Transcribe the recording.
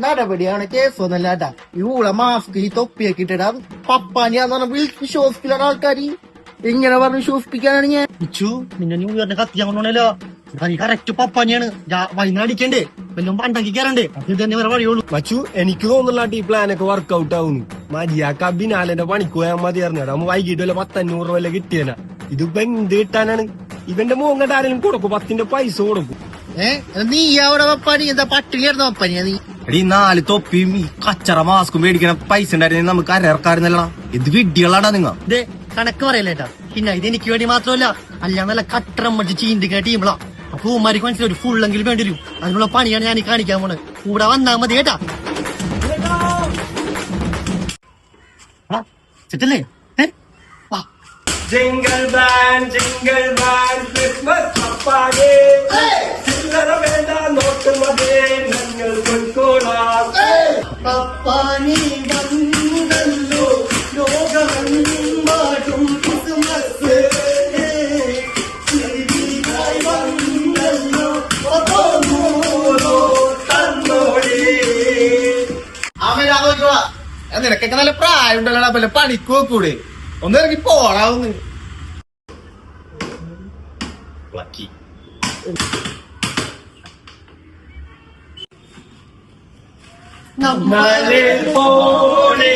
നടപടിയാണ് കേസൊന്നല്ലാട്ടാ. ഈ ഊള മാസ്ക് ഈ തൊപ്പിയൊക്കെ ഇട്ടിടാ പപ്പാനിയാന്ന് പറഞ്ഞ വിശ്വസിക്കില്ലാണ് ആൾക്കാർ. എങ്ങനെ പറഞ്ഞ് വിശ്വസിപ്പിക്കാനാണ് ഞാൻ? നിന്നെ ന്യൂ ഇയറിന് കത്തിയാൻ കൊണ്ടോണല്ലോ. കറക്റ്റ് പപ്പാനിയാണ്. വൈകുന്നേരം അടിക്കണ്ടേ, വല്ലതും പണ്ടാക്കി കയറണ്ടേ? ഇത് തന്നെ വേറെ വഴിയുള്ളൂ. മച്ചു, എനിക്ക് തോന്നുന്നില്ല ഈ പ്ലാനൊക്കെ വർക്ക്ഔട്ട് ആവുന്നു. മതിയാക്ക ബിനാലെന്റെ പണിക്ക് പോയാൽ മതി അറിഞ്ഞാടാ. വൈകിട്ട് വല്ല 100-500 വല്ല കിട്ടിയനാ. ഇതിപ്പോ എന്ത് കിട്ടാനാണ്? ഇവന്റെ മോൻ കണ്ട ആരെങ്കിലും കൊടുക്കും, 10ന്റെ പൈസ കൊടുക്കും. നീ അവിടെ പപ്പാനി എന്താ പട്ടിണിയായിരുന്ന പപ്പാനിയാ നീ? എടീ 4 തൊപ്പിയും ഈ കച്ചറ മാസ്കും മേടിക്കണ പൈസ ഉണ്ടായിരുന്നു നമുക്ക് അരക്കാരുന്നല്ലടാ. ഇത് വിഡ്ഢികളാടാ നിങ്ങ. ഇതേ കണക്ക് പറയല്ലേട്ടാ. പിന്നെ ഇത് എനിക്ക് വേണ്ടി മാത്രമല്ല, അല്ല നല്ല കട്ടറം മടിച്ച് ചീന്തിക്കുന്ന ടീമിളാ. അപ്പൊ ഉമ്മാരിക്ക് മനസ്സിലായി ഒരു ഫുള്ളെങ്കിലും വേണ്ടി വരും. അതിനുള്ള പണിയാണ് ഞാൻ കാണിക്കാൻ പോണത്. കൂടെ വന്നാ മതി കേട്ടാ. സെറ്റല്ലേ? ജിംഗിൾ ബാൻഡ് ക്രിസ്മസ് പപ്പാനെ, ചില്ലറ വേണ്ട നോട്ട് മതി ഞങ്ങൾ കൊണ്ടോളാം. പപ്പാനി വന്നല്ലോ ലോകമെമ്പാടും ക്രിസ്മസ് വന്നല്ലോ അവരാ. നിനക്കൊക്കെ നല്ല പ്രായം ഉണ്ടല്ലോ, പല പണിക്ക് പോക്കൂടെ? ഒന്ന് ഇറങ്ങി പോടാവുന്നു. നമ്മളെ പോലെ